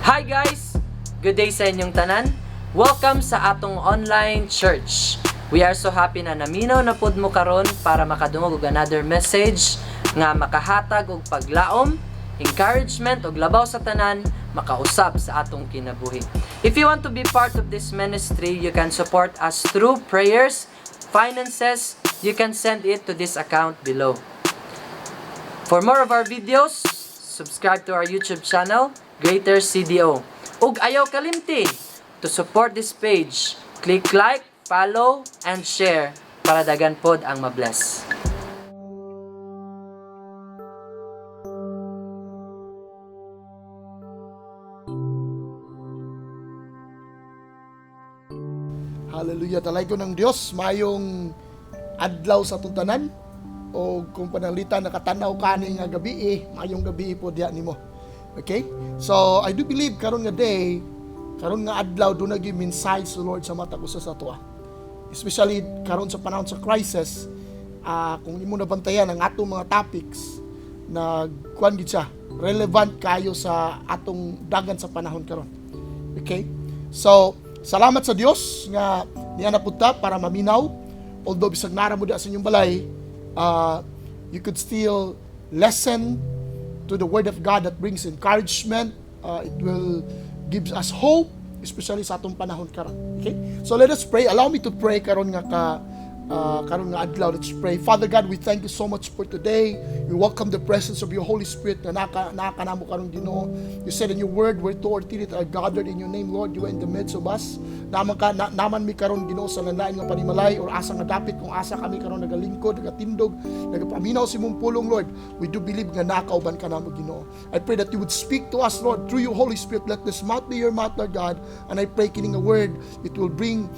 Hi guys! Good day sa inyong tanan. Welcome sa atong online church. We are so happy na naminaw na pod mo karon para makadungog og another message nga makahatag og paglaom, encouragement og labaw sa tanan, makausap sa atong kinabuhi. If you want to be part of this ministry, you can support us through prayers, finances. You can send it to this account below. For more of our videos, subscribe to our YouTube channel, Greater CdeO. Ug ayaw kalimti to support this page. Click like, follow, and share para dagan pod ang mabless. Hallelujah, talaygo ng Dios, mayong adlaw sa tuntanan o kung pananglitan nakatanaw kani nga gabi mayong gabi po diya nimo. Okay? So, I do believe karon nga day, karon nga adlaw do nag mensahe sa Lord sa mata ko sa ato. Especially karon sa panahon sa crisis, kung imo nabantayan ang atong mga topics na kuan gid siya, relevant kayo sa atong dagan sa panahon karon. Okay? So, salamat sa Dios nga niya napunta para maminaw. Although bisag nara mo da sa inyong balay, you could still listen to the Word of God that brings encouragement. It will give us hope, especially sa atong panahon karon. Okay? So let us pray. Allow me to pray karon nga karon nga adlaw. Let's pray. Father God, we thank you so much for today. We welcome the presence of your Holy Spirit na nakakanamo karon Ginoo. You said in your word, where two or three that are gathered in your name, Lord, you are in the midst of us. Naman mi karon Ginoo sa lanlain nga panimalay or asa nga dapit kung asa kami karon nagalingkod, nagatindog, nagapaminaw sa imong pulong, Lord. We do believe nga nakauban ka namo Ginoo. I pray that you would speak to us, Lord, through your Holy Spirit. Let this mouth be your mouth, Lord God. And I pray kining a word, it will bring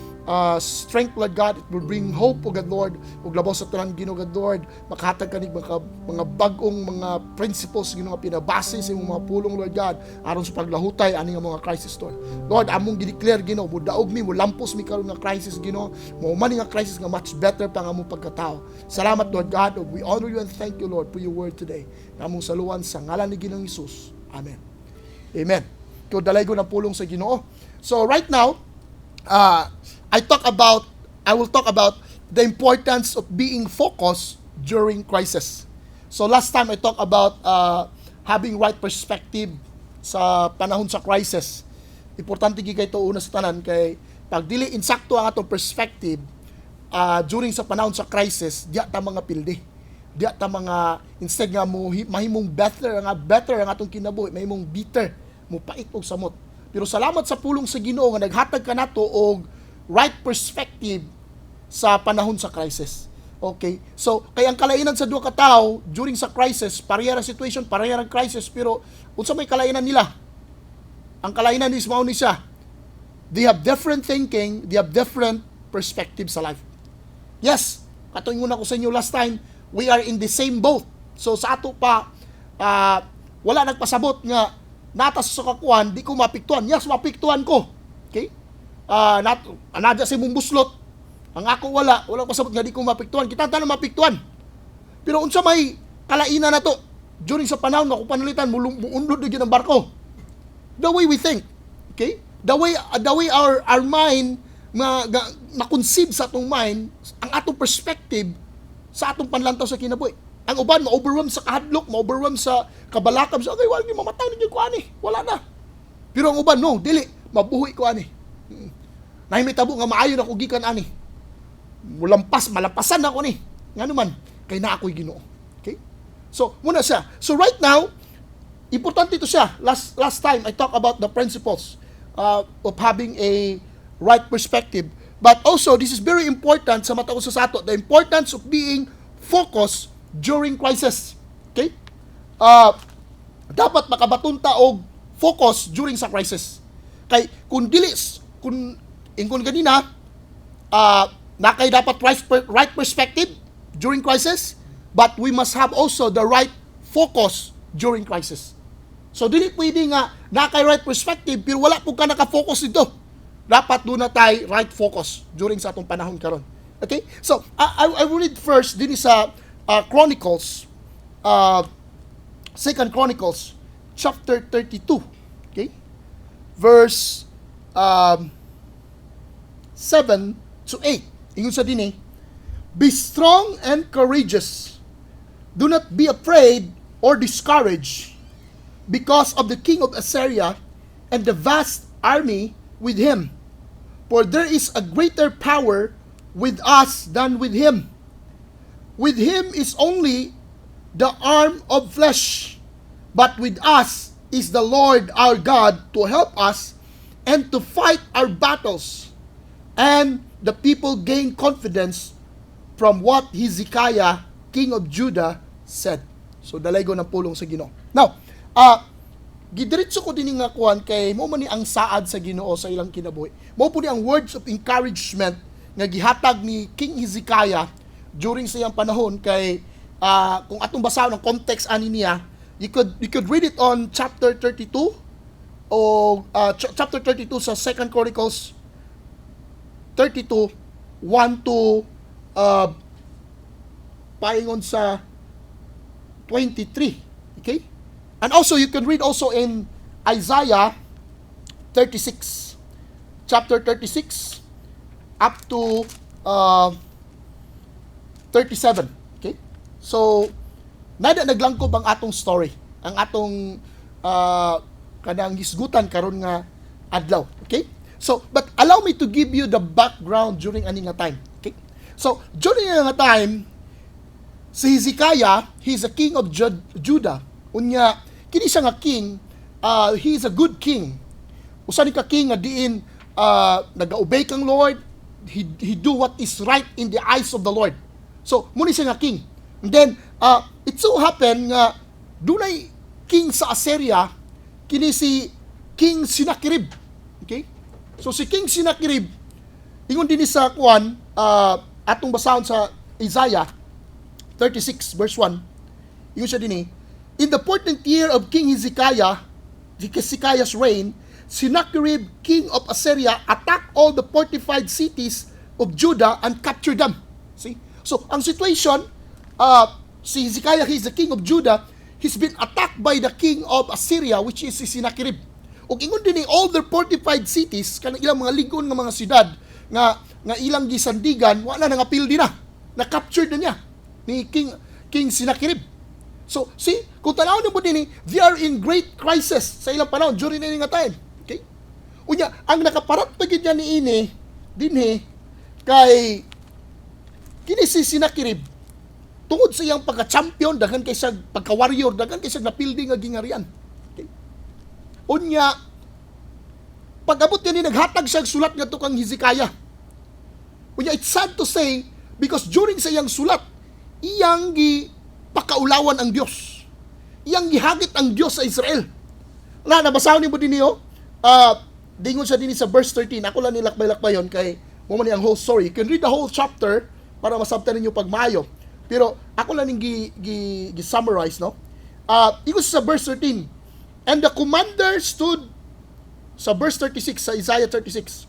strength, Lord God. It will bring hope, O God, Lord. Ug labaw sa tanan Ginoo, God, Lord, makahatag kanig mga bagong mga principles Ginoo nga pinabase sa imong mga pulong, Lord God, aron sa paglahutay ani nga mga crisis, Lord. Lord, among gi-declare Ginoo, mudaog mi, mulampos mi karon nga crisis Ginoo. Mao man nga crisis nga much better pa nga among pagkatao. Salamat, Lord God. We honor you and thank you, Lord, for your word today. Among saluan sa ngalan ni Ginoong Hesus. Amen. Amen. Ito dalay ko ng pulong sa Ginoo. So right now, I will talk about the importance of being focused during crisis. So last time I talked about having right perspective sa panahon sa crisis. Importante gid kay to una sa tanan kay pag dili insakto ang atong perspective during sa panahon sa crisis, diya ta mga pildi. Diya ta mga instead nga mahimong better ang atong kinabuhi, mahimong bitter, mo pait og samot. Pero salamat sa pulong sa Ginoo nga naghatag kanato og right perspective sa panahon sa crisis. Okay? So, kay ang kalainan sa duha ka tawo during sa crisis, pareha ra situation, pareha ra crisis, pero unsa may kalainan nila? Ang kalainan is mao ni siya. They have different thinking, they have different perspective sa life. Yes, katuingon ako sa inyo last time, we are in the same boat. So sa ato pa wala nagpasabot nga natas sa kakuan, di ko mapiktuan. Yes, mapiktuan ko. Okay? Anadya sa imong buslot. Ang ako wala pasabot nga di ko mapiktuan. Kita tanan mapiktuan. Pero unsa may kalainan na to during sa panahon nga kung panalitan muundod gyud ang barko. The way we think. Okay? The way our mind na-conceive sa atong mind, ang atong perspective sa atong panlantaw sa kinabuhi. Ang uban ma-overwhelm sa kahadlok, ma-overwhelm sa kabalaka, sa okay, wala ni mamatay ninyo ko ani, wala na. Pero ang uban no, dili mabuhi ko ani. Nahimtabo nga maayo na ko gikan ani. Malampasan ako ni. Ngano man kay naa ako'y Ginoo. Okay? So, muna siya. So right now, importante ito siya. Last time I talked about the principles of having a right perspective. But also, this is very important sa mata ko sa ato, the importance of being focused during crisis. Okay? Dapat makabatunta og focus during sa crisis. Kay kung ingon ganina, nakay dapat right perspective during crisis, but we must have also the right focus during crisis. So dili pwede nga nakay right perspective pero wala pud ka naka-focus dito. Dapat doon na tayo right focus during sa atong panahon karon. Okay? So I will read first din sa Chronicles, 2 Chronicles chapter 32. Okay? verse 7 to 8. Ingon sa dinhi, be strong and courageous. Do not be afraid or discouraged because of the king of Assyria and the vast army with him. For there is a greater power with us than with him. With him is only the arm of flesh, but with us is the Lord our God to help us and to fight our battles. And the people gained confidence from what Hezekiah, king of Judah, said. So, dalay ko ng pulong sa Ginoo. Now, gidiritso ko din nga kuhan kay mo man ni ang saad sa Ginoo sa ilang kinabuhi. Mo po ni ang words of encouragement nga gihatag ni King Hezekiah during sa iyang panahon kay kung atong basahon ang context ani niya, you could read it on chapter 32 o chapter 32 sa 2 Chronicles 32 1 to paingon sa 23. Okay? And also, you can read also in Isaiah 36. Chapter 36 up to 37. Okay? So, naglangkob ang atong story. Ang atong kanang hisgutan karon nga adlaw. Okay? So, but allow me to give you the background during ani nga time. Okay? So, during ani nga time, si Hezekiah, he's a king of Judah. Unya, kini siya nga king, he is a good king. Usa ni ka king nga diin nag-obey kang Lord, he do what is right in the eyes of the Lord. So, muni siya nga king. And then, it so happen nga dunay king sa Assyria, kini si King Sennacherib. Okay? So, si King Sennacherib, ingon din sa kuan, atong basahon sa Isaiah 36 verse 1. Yun siya din in the 14th year of King Hezekiah's reign, Sennacherib, king of Assyria, attacked all the fortified cities of Judah and captured them. See? So, ang situation, si Hezekiah, he's the king of Judah, he's been attacked by the king of Assyria, which is si Sennacherib. O ingon din all the fortified cities, kanang ilang mga ligon nga mga siyudad, nga ilang gisandigan, wala nang apil din na. Na-captured na niya ni King Sennacherib. So, see, kung tanawin mo din they are in great crisis sa ilang panahon during na nga time. Okay? Unya, ang nakaparat pa gid niya ni dinhi kay kini si Sennacherib tungod sa iyang pagka-champion, daghan kay siya pagka-warrior, daghan kay siya napildi nga gingarian. Okay? Unya, pag-abot niya naghatag siya sulat nga to kang Hezekiah. Unya, it's sad to say because during sa iyang sulat, iyang pakaulawan ang Diyos. Iyang gihagit ang Diyos sa Israel. Nabasahon niyo mo din niyo, dingon siya din sa verse 13. Ako lang nilakbay-lakbay yun kay mo man ang whole story. You can read the whole chapter para masabtan ninyo pag maayo. Pero ako lang yung gi-summarize, no? Ingon sa verse 13. And the commander stood sa verse 36, sa Isaiah 36.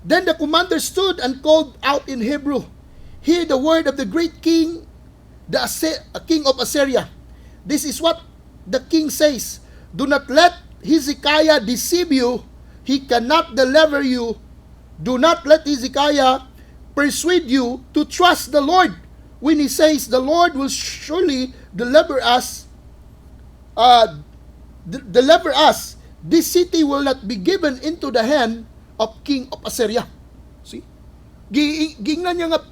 Then the commander stood and called out in Hebrew, hear the word of the great king, the king of Assyria. This is what the king says. Do not let Hezekiah deceive you. He cannot deliver you. Do not let Hezekiah persuade you to trust the Lord when he says the Lord will surely deliver us. Deliver us. This city will not be given into the hand of king of Assyria. See? Gingnan niya nga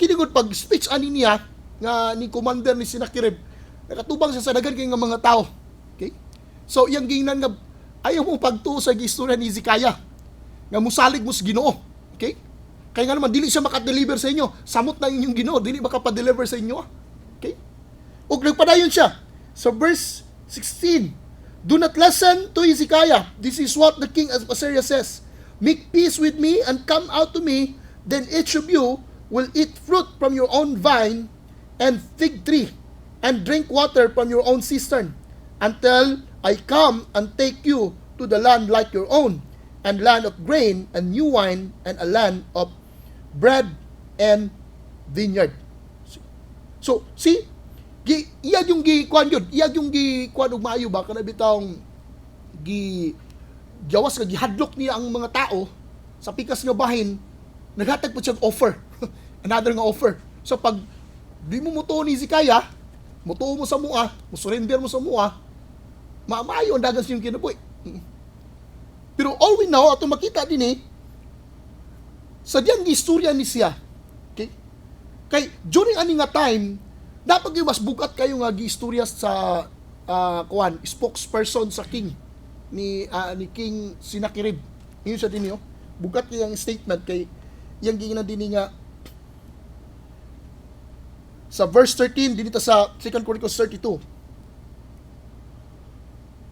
kinigod pag speech ani niya nga ni commander ni Sennacherib, nakatubang siya sa dagan kay nga mga tao. Okay? So iyang gingnan nga ayaw mo pagtuo sa gistorya ni Hezekiah nga musalig mo sa Ginoo. Okay? Kaya nga naman dili siya maka-deliver sa inyo. Samot na inyong Ginoo, dili makapa-deliver sa inyo. Okay? Ug nagpadayon siya sa verse 16. Do not listen to Hezekiah. This is what the king of Assyria says. Make peace with me and come out to me, then each of you will eat fruit from your own vine and fig tree, and drink water from your own cistern, until I come and take you to the land like your own, and land of grain and new wine, and a land of bread and vineyard. So, see, iyag yung gikuan yun, iyag yung gikuan og maayo ba, kana bitawng gawas nga gihadlok niya ang mga tao sa pikas nga bahin, naghatag po siyang offer. Another nga offer. So pag di mo mutuo ni Hezekiah, mutuo mo sa mua, musurrender mo sa mua, maayo ang dagan siyang kinabuhi. Pero all we know, ato makita din sa diyang istorya ni siya. Okay? Kay during ani nga time, dapat yung mas bukat kayo nga giistorya sa spokesperson sa king ni King Sennacherib. Yun siya din bukat yung statement kay yang gina din nga sa verse 13 dito sa 2 Chronicles 32.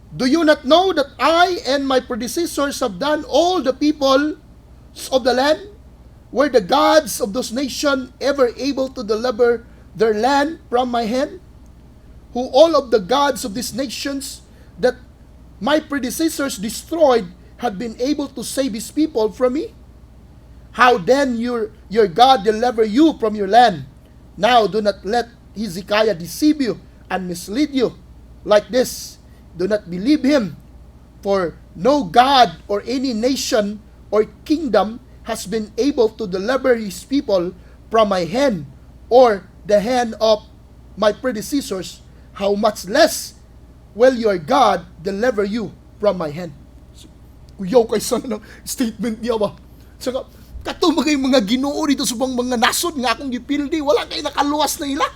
Do you not know that I and my predecessors have done all the people of the land? Were the gods of those nations ever able to deliver their land from my hand? Who all of the gods of these nations that my predecessors destroyed had been able to save his people from me? How then your God deliver you from your land? Now do not let Hezekiah deceive you and mislead you like this. Do not believe him, for no God or any nation or kingdom has been able to deliver his people from my hand or the hand of my predecessors. How much less will your God deliver you from my hand? So, kuyaw kay sana ng statement niya ba? Saka, kato mga Ginoo dito sa mga nasod nga akong gipildi, wala kay nakaluwas na ila.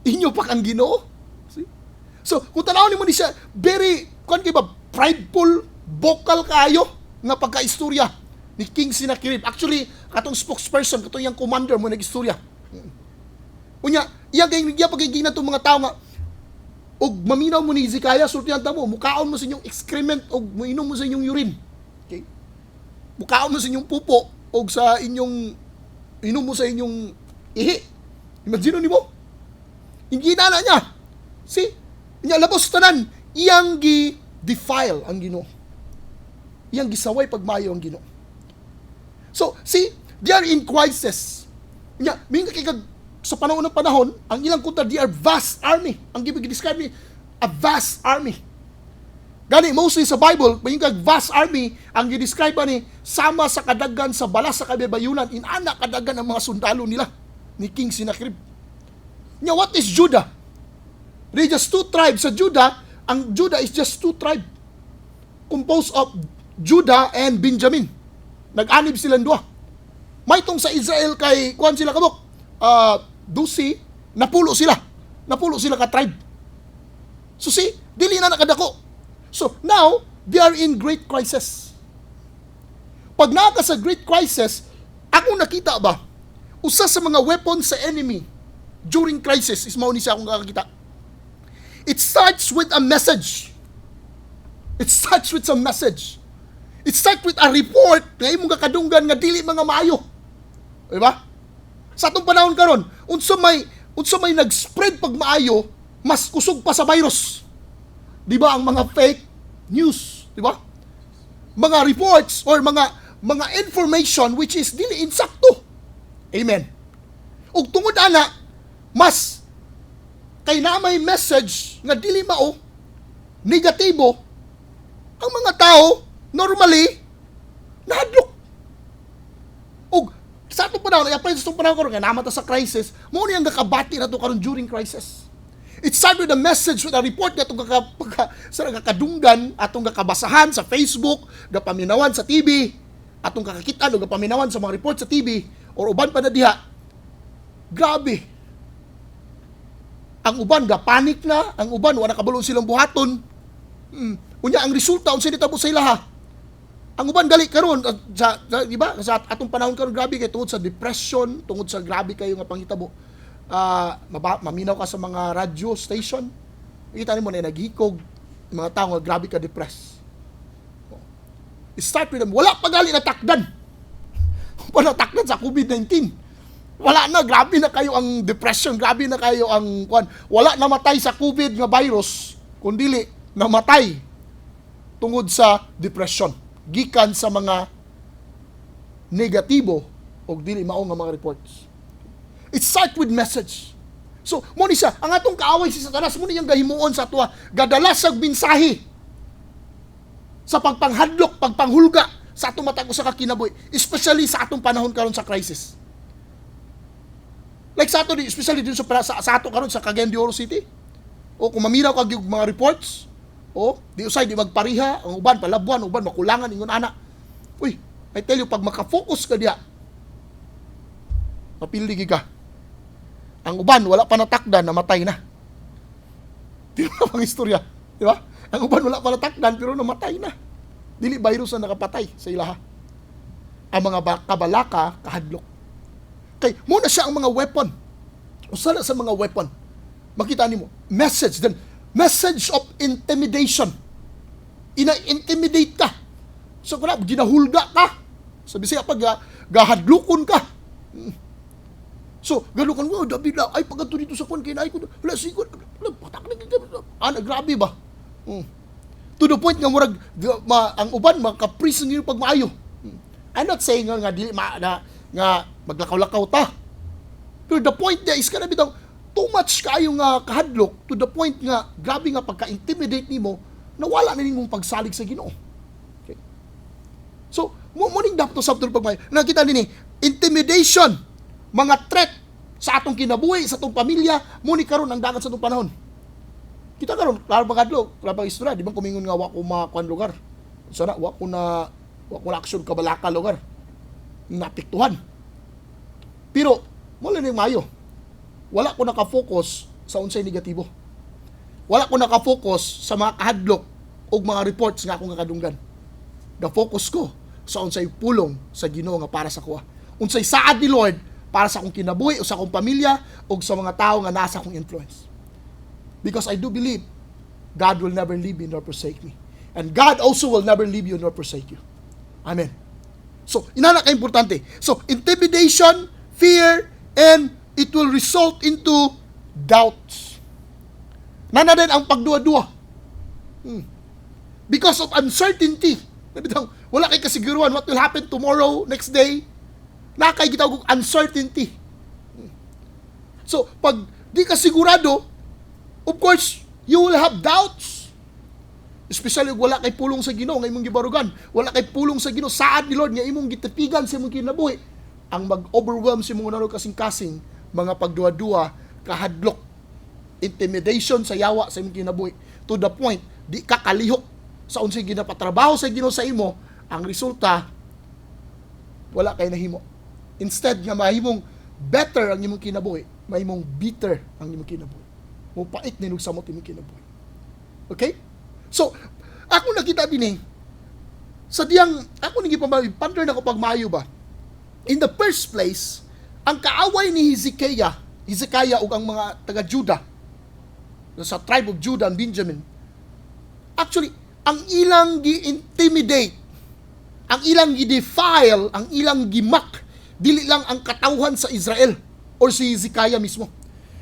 Inyo pa kang Ginoo. See? So, kung tanawin mo ni siya, very, prideful, vocal kayo nga pagka-istorya ni King Sennacherib. Actually, katong spokesperson, katong yung commander mo nag-istorya. Unya, iya pagiging na itong mga tao nga, og maminaw mo ni Hezekiah, sultihan mo, mukaon mo sa inyong excrement, og muinom mo sa inyong urine. Okay? Mukaon mo sa inyong pupo, og sa inyong, inom mo sa inyong ihi. Imagine ni mo? Hindi na niya. See? Inya labos tanan, iyang defile ang Ginoo. Iyang gisaway pagmayo ang Ginoo. So, see, they are in crisis. Inya, minga kikag sa panahon ng panahon, ang ilang kunta, they are vast army. Ang describe ni, a vast army. Gani, mostly sa Bible, may yung vast army, ang i-describe ni, sama sa kadagan sa balas sa kabebayunan, inana kadagan ang mga sundalo nila, ni King Sennacherib. Now, what is Judah? They just two tribes. Sa Judah, ang Judah is just two tribes. Composed of Judah and Benjamin. Nag-anib silang dua. May itong sa Israel kay, kuhan sila kabok, Dusi, napulo sila ka tribe. So see, dili na nakadako. So now, they are in great crisis. Pag naka sa great crisis, ako nakita ba, usa sa mga weapons sa enemy during crisis, is mauni siya akong kakakita. It starts with a message. It starts with some message. It starts with a report na imong kakadunggan nga dili mga maayo. Diba? Sa atong panahon karon, unsa may nag-spread pag maayo, mas kusog pa sa virus. 'Di ba ang mga fake news, 'di ba? Mga reports or mga information which is dili insakto. Amen. Ug tungod ana, mas kay na may message nga dili mao, negatibo, ang mga tao normally nahadlok. Ug sa itong panahon, i-apply sa itong panahon karon, nga namata sa crisis, mo niyang kakabati na ito karon during crisis. It started with a message, with a report na itong kakadunggan, atong kakabasahan sa Facebook, gapaminawan sa TV, atong kakakitan o gapaminawan sa mga report sa TV, or uban pa na diha. Grabe. Ang uban, gapanik na, ang uban, wala kabalo silang buhaton. Unya, ang resulta, unsa nitabo sa ilaha. Ang uban gali karon di ba sa atong panahon karon grabe kay tungod sa depression, tungod sa grabe kayo nga panghitabo. Maminaw ka sa mga radio station. Kita nimo na naghikog mga tao nga grabe ka depressed. Start with them. Wala pa gali natakdan. Wala takdan sa COVID-19. Wala na, grabe na kayo ang depression, grabe na kayo ang wala namatay sa COVID nga virus, kundi namatay tungod sa depression. Gikan sa mga negatibo o dili mao nga mga reports. It start with message. So, mo ni siya, ang atong kaaway si Satanas, mo niyang gahimuon sa atwa, gadalas sa mensahe. sa pagpanghadlok, pagpanghulga sa atong matag usa ka kinabuhi, especially sa atong panahon karon sa crisis. Like sa ato, especially dito sa ato karon sa Cagayan de Oro City. O kung mamiraw kag yung mga reports, o di usay di magpariha, ang uban palabuan, ang uban makulangan ingon ana. Uy, I tell you, pag makafocus ka diya, mapiligi ka. Ang uban wala pa natakdan, namatay na. Di ba pang istorya, di ba? Ang uban wala pa natakdan pero namatay na. Dili virus na nakapatay sa ilaha. Ang mga kabalaka, kahadlok. Kay muna siya ang mga weapon. Usa na sa mga weapon. Makita nimo, message of intimidation. Ina-intimidate ka. So kuna ginahulga ka. Sabi siya pag gahadlukon ka. So, galukan mo, David, ay pagkanto dito sa kwan, kinay ko, wala, sigod, patak na, grabe ba? To the point nga, murag, ang uban, makaprison nyo pag maayo. I'm not saying nga, nga maglakaw-lakaw ta. Pero the point there is, kana bitang, too much kayo nga kahadlok, to the point nga, grabe nga, pagka-intimidate nimo, nawala na nimong pagsalig sa Ginoo. Okay? So, muning dapat sa pag maayo. Nakita din intimidation, mga threat sa atong kinabuhi, sa atong pamilya, muni karon ang dagat sa atong panahon. Kita karon, klaro ba kadlo, klaro ba istorya, di ba kumingon nga wa ko makuan lugar. Sana wa ko na action kabalaka lugar. Napiktuhan. Pero mo lang mayo. Wala ko naka-focus sa unsay negatibo. Wala ko naka-focus sa mga kahadlok o mga reports nga akong kakadunggan. Na-focus ko sa unsay pulong sa Ginoo nga para sa kuha. Unsay saad ni Lord para sa akong kinabuhi o sa akong pamilya o sa mga tao nga nasa akong influence. Because I do believe God will never leave me nor forsake me. And God also will never leave you nor forsake you. Amen. So, inana ka importante. So, intimidation, fear, and it will result into doubts. Nana din ang pagduwa-duwa. Because of uncertainty. Wala kay kasiguruhan what will happen tomorrow, next day. Nakay gitawag uncertainty. So, pag di ka sigurado, of course, you will have doubts. Especially wala kay pulong sa Ginoo nga imong gibarugan, wala kay pulong sa Ginoo saad ni Lord nga imong gitipigan sa imong kinabuhi, ang mag-overwhelm sa imong naro kasing-kasing mga pagduwa-duwa, kahadlok, intimidation sa yawa sa imong kinabuhi, to the point di ka kalihok sa unsay ginapatrabaho sa Ginoo sa imo, ang resulta wala kay nahimo. Instead nga mahimong better ang imong kinabuhi, mahimong bitter ang imong kinabuhi. Mo pait ni sa mo imong kinabuhi. Okay? So, ako nakita din sa diyang, ako nang ipaponder na ko pag maayo ba? In the first place, ang kaaway ni Hezekiah ug ang mga taga-Judah, sa tribe of Judah and Benjamin, actually, ang ilang gi-intimidate, ang ilang gi-defile, ang ilang gimak, dili lang ang katawhan sa Israel or si Hezekiah mismo,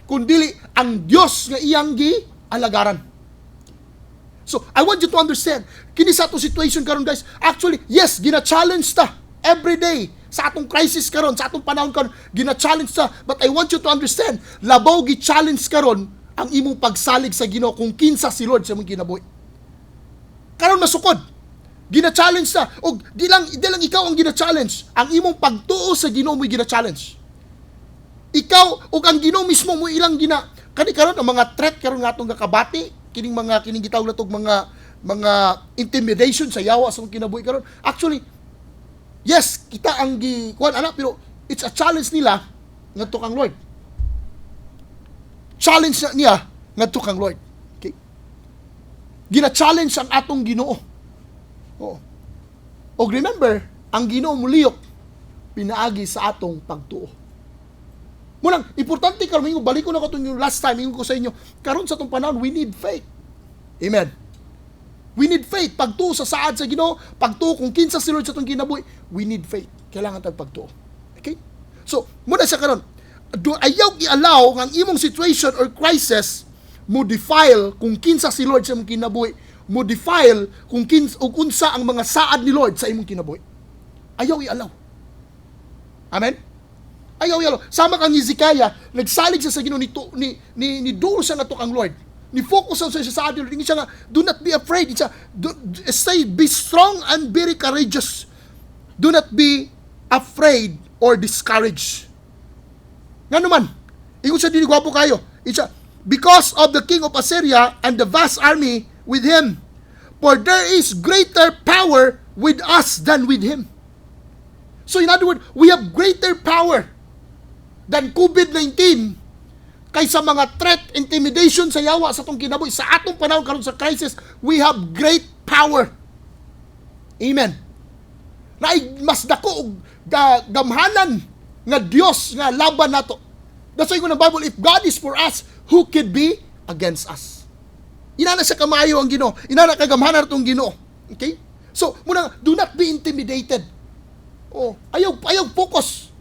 kundi ang Dios nga iyang gi-alagaran. So, I want you to understand, kini sa atong situation karon guys, actually, yes, gina-challenge ta every day sa atong crisis karon, sa atong panahon karon, gina-challenge ta, but I want you to understand, labaw gi-challenge karon ang imong pagsalig sa Ginoo kung kinsa si Lord sa imong kinabuhi. Karon masukod, gina-challenge ta, o di lang ikaw ang gina-challenge, ang imong pagtuo sa Ginoo mo gina-challenge. Ikaw o ang Ginoo mismo mo ilang kani karon ang mga threat karon nga atong kakabati, kining gitawag natog mga intimidation sa yawa sa kinabuhi karon. Actually, yes, kita ang kuan ana, pero it's a challenge nila ngadto kang Lord. Challenge niya ngadto kang Lord. Okay? Gina-challenge ang atong Ginoo. Oh. O remember, ang Ginoo muliyok pinaagi sa atong pagtuo. Munang, importante karon mingo balik ko na katong yung last time mingo ko sa inyo, karon sa atong panahon we need faith. Amen. We need faith. Pagtuo sa saad sa Ginoo, pagtuo kung kinsa si Lord sa atong kinabuhi, we need faith. Kailangan tag pagtuo. Okay? So, muna sa karon, ayaw i-allow ang imong situation or crisis mo defile kung kinsa si Lord sa imong kinabuhi, mo defile kung unsa ang mga saad ni Lord sa imong kinabuhi. Ayaw i-allow. Amen? Ayaw. Sama kang Hezekiah, nagsalig siya sa Ginoo ni duol siya nato kang Lord. ni focus sa sa adil. Hindi siya nga, do not be afraid. Siya, say, be strong and very courageous. Do not be afraid or discouraged. Nga naman, ingon siya dili gwapo kayo. Siya, because of the king of Assyria and the vast army with him, for there is greater power with us than with him. So in other words, we have greater power than COVID-19 kaysa mga threat, intimidation sa yawa sa atong kinabuhi. Sa atong panahon karon sa crisis, we have great power. Amen. Na mas dako og gamhanan nga Dios nga laban nato. That's why in the Bible, if God is for us, who could be against us? Inana sa kamayo ang Ginoo. Inana kagamhanan atong Ginoo. Okay? So, muna, do not be intimidated. Oh, ayaw focus.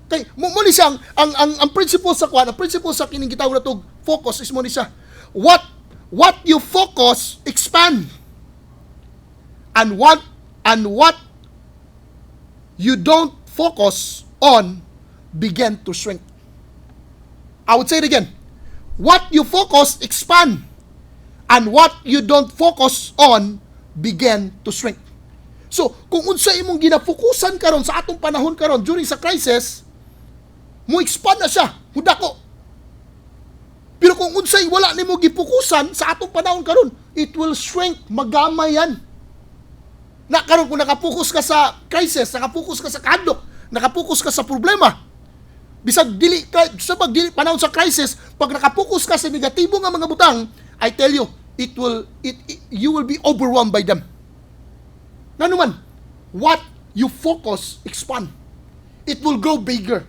Okay, mo ni siya ang principle sa kwan, ang principle sa kining gitawag na tog focus is mo ni siya. What you focus expand. And what you don't focus on begin to shrink. I would say it again. What you focus expand. And what you don't focus on begin to shrink. So, kung unsa imong ginafokusan karon sa atong panahon karon during sa crisis, mo expand na siya, hudako. Pero kung unsay wala nimo gifokusan sa atong panahon karon, it will shrink, magamay yan. Na karon kung nakapokus ka sa crisis, nakapokus ka sa kahadlok, nakapokus ka sa problema, bisag dili panahon sa crisis, pag nakapokus ka sa negatibo nga mga butang, I tell you, you will be overwhelmed by them. Nanuman, what you focus expand. It will grow bigger.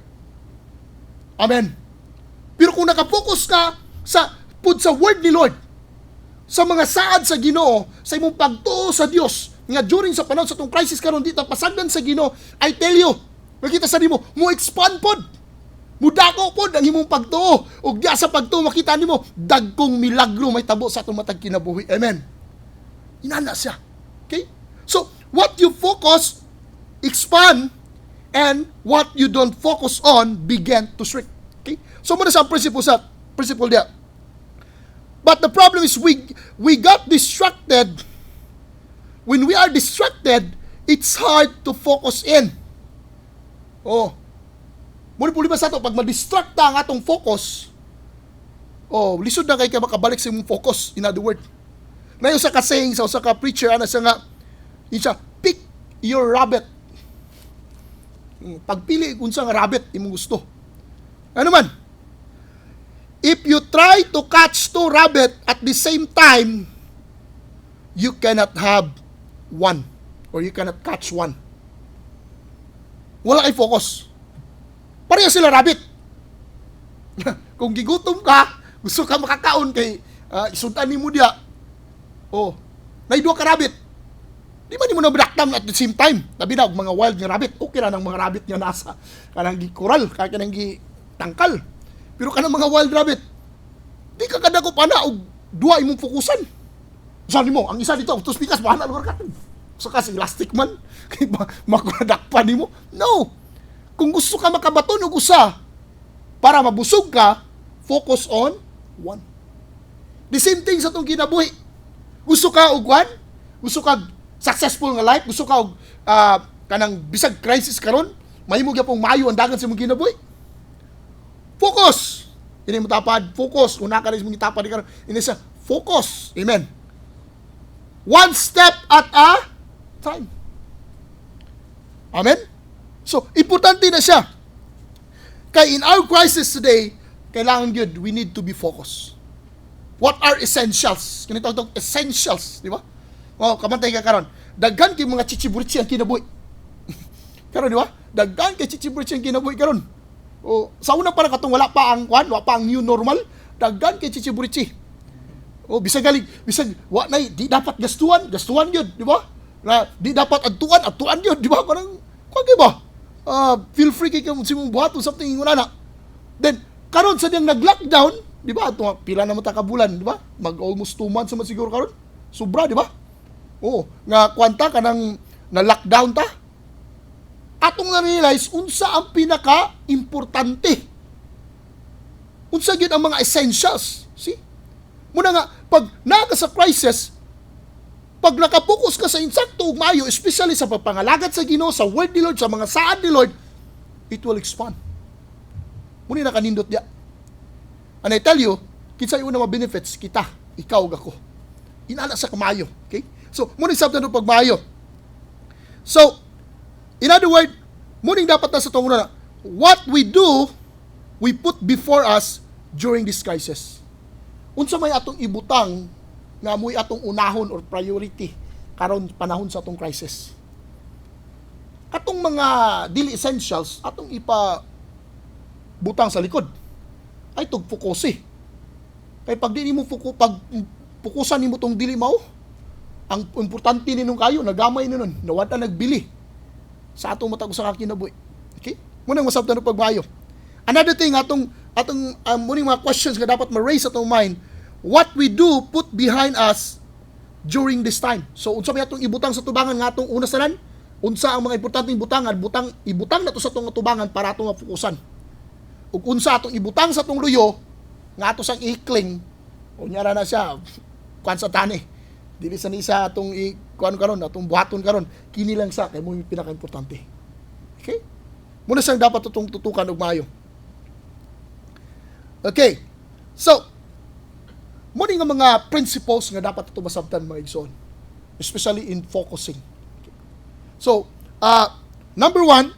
Amen. Pero kung nakapokus ka sa word ni Lord, sa mga saad sa Ginoo, sa imong pagtuo sa Dios, nga during sa panahon sa tong crisis karon dito pasagdan sa Ginoo, I tell you, makita sa nimo, mo expand pod. Mudako pod ang imong pagtuo. Ug diya sa pagtuo makita nimo dagkong milagro may tabo sa atong matag kinabuhi. Amen. Inana siya. Okay? So, what you focus expand, and what you don't focus on begin to shrink. Okay? So, muna sa principle dia. But the problem is we got distracted. When we are distracted, it's hard to focus in. Oh. Muna problema sa ito, pag ma-distract ang atong focus, lisod na kayo makabalik sa imong focus, in other word. Na yung sa kasaying, sa ka preacher, ana siya nga, pick your rabbit. Pagpili kung saan rabbit imong gusto. Ano man? If you try to catch two rabbit at the same time, you cannot have one. Or you cannot catch one. Wala kay focus. Pareho sila rabbit. Kung gigutom ka, gusto ka makakaon kay isudan nimo diha. Naidua ka rabbit. Di ba di mo na braktam at the same time? Tabi na, mga wild nga rabbit, okay na ng mga rabbit nga nasa. Kanang gi-coral, kanang gi-tangkal. Pero kanang mga wild rabbit, di ka kadako pa na, o dua imong fokusan. Saan mo, ang isa dito, tos pikas, bahala lugar ka. So kasi elastic man, makuradakpan mo. No! Kung gusto ka makabaton o usa, para mabusog ka, focus on one. The same thing sa itong kinabuhi. Gusto ka og one? Gusto ka successful nga life, gusto ka kanang bisag crisis karon, mahimo gyapon maayo ang dagan sa imong kinabuhi. Focus. Ini mo tapad, focus. Una ka rin mong itapad karon. Ini sa focus. Amen. One step at a time. Amen. So, importante na siya. Kaya in our crisis today, kailangan yun, we need to be focused. What are essentials? Ganito itong essentials, di ba? Kamantay ka karon. Daghan kay mga chichiburitsi ang kinabuhi. Karon di ba? Daghan kay chichiburitsi ang kinabuhi karon. Sa una para katong wala pa ang new normal, daghan kay chichiburitsi. Bisag wa nay di dapat gastuan yun, di ba? Na di dapat adtuan yun, di ba? Parang ba? Feel free kay kamo simong buhat o something inguna na. Then karon sa diyang nag-lockdown, di ba? Pila na mata ka bulan, di ba? Mag almost 2 months man siguro karon. Sobra, di ba? Nga kwanta ka nang na-lockdown ta. Atong na-realize, unsa ang pinaka-importante. Unsa yun ang mga essentials. See? Muna nga, pag naga sa crisis, pag nakapokus ka sa insakto ug maayo, especially sa pagpangalagat sa Ginoo, sa word ni Lord, sa mga saad ni Lord, it will expand. Muna nakanindot diya. And I tell you, kinsa yung mga benefits, kita, ikaw ug ako. Inana sa kamayo. Okay? So, muna sabta no pag maayo. So, in other words, muna dapat na sa itong una na, what we do, we put before us during this crisis. Unsa may atong ibutang nga mo'y atong unahon or priority karon panahon sa atong crisis. Atong mga dili essentials atong ipa butang sa likod. Ay tug fokusi. Kay pag di nimo pag pukusan nimo tong dili mao, ang importante ninong kayo nagamay nun, nawala nagbili sa atong matag usa ka kinabuhi. Okay? Muna masabtan og pagbayo. Another thing atong muning mga questions nga dapat ma-raise atong mind, what we do put behind us during this time. So unsa may atong ibutang sa tubangan nga atong una sanan? Unsa ang mga importanteng butangan, ibutang nato sa atong tubangan para atong mafokusan. Ug unsa atong ibutang sa atong luyo nga ato sang ihikling, unya na siya kuan sa tani. Dili sa ni isa atong kuan karon, atong buhaton karon, kini lang sa kay mo pinaka-importante. Okay? Muna sang dapat tutong tutukan og maayo. Okay. So, muna nga mga principles nga dapat ito masabtan mga igsoon. Especially in focusing. Okay. So, number 1,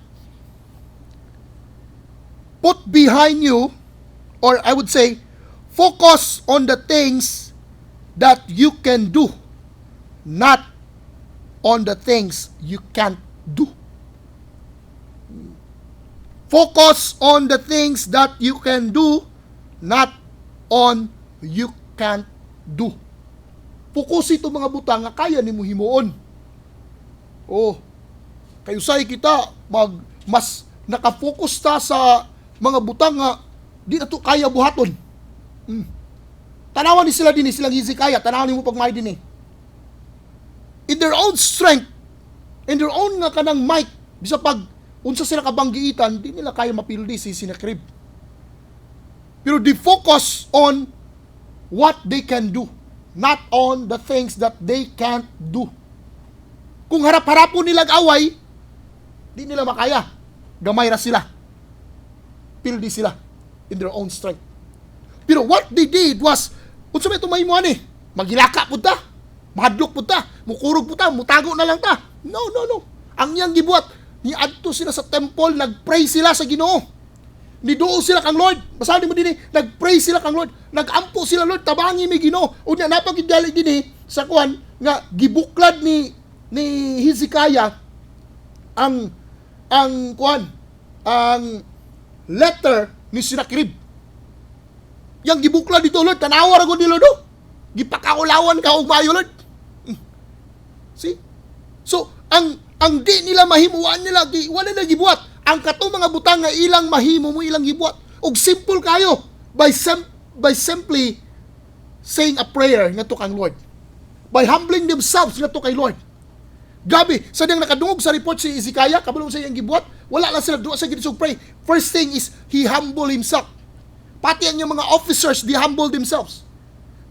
put behind you, or I would say, focus on the things that you can do, not on the things you can't do. Focus on the things that you can do, not on you can't do. Fokus ito mga butang nga kaya nimo himuon. Oh, kayo say kita mas nakafokus ta sa mga butang nga di na to kaya buhaton. Tanawan ni sila din, silang easy kaya, tanawan nimo pag may din eh. In their own strength, in their own nga kanang might, bisa pag unsa sila kabanggiitan, di nila kaya mapildi si sinakrib. Pero they focus on what they can do, not on the things that they can't do. Kung harap-harapon nilang away, di nila makaya. Gamay ra sila. Pildi sila in their own strength. Pero what they did was, unsa may tumaymuan eh, magilaka po ta, mahadlok po ta, mukurog po ta, mutago na lang ta. No. Ang iyang gibuhat, niadto sila sa temple, nagpray sila sa Ginoo. Niduo sila kang Lord. Basahin mo din eh, nagpray sila kang Lord. Nagampo sila, Lord, tabangi mi Ginoo. Unya napagidali din eh, sa kuan nga gibuklad ni Hezekiah ang kuan, ang letter ni Sinakrib. Yang gibuklad dito, Lord, tanawa ra gud ni Lord. Gipakaulawan ka og maayo, Lord. See? So, ang di nila mahimuan nila, wala na gibuhat. Ang katong mga butang nga ilang mahimo mo ilang gibuhat. Og simple kayo by simply saying a prayer ngadto kang Lord. By humbling themselves ngadto kay Lord. Gabi, sa diyang nakadungog sa report si Hezekiah, kabalo sa iyang gibuhat, wala lang sila duwa sa ginisog pray. First thing is, he humble himself. Pati ang mga officers, they humble themselves.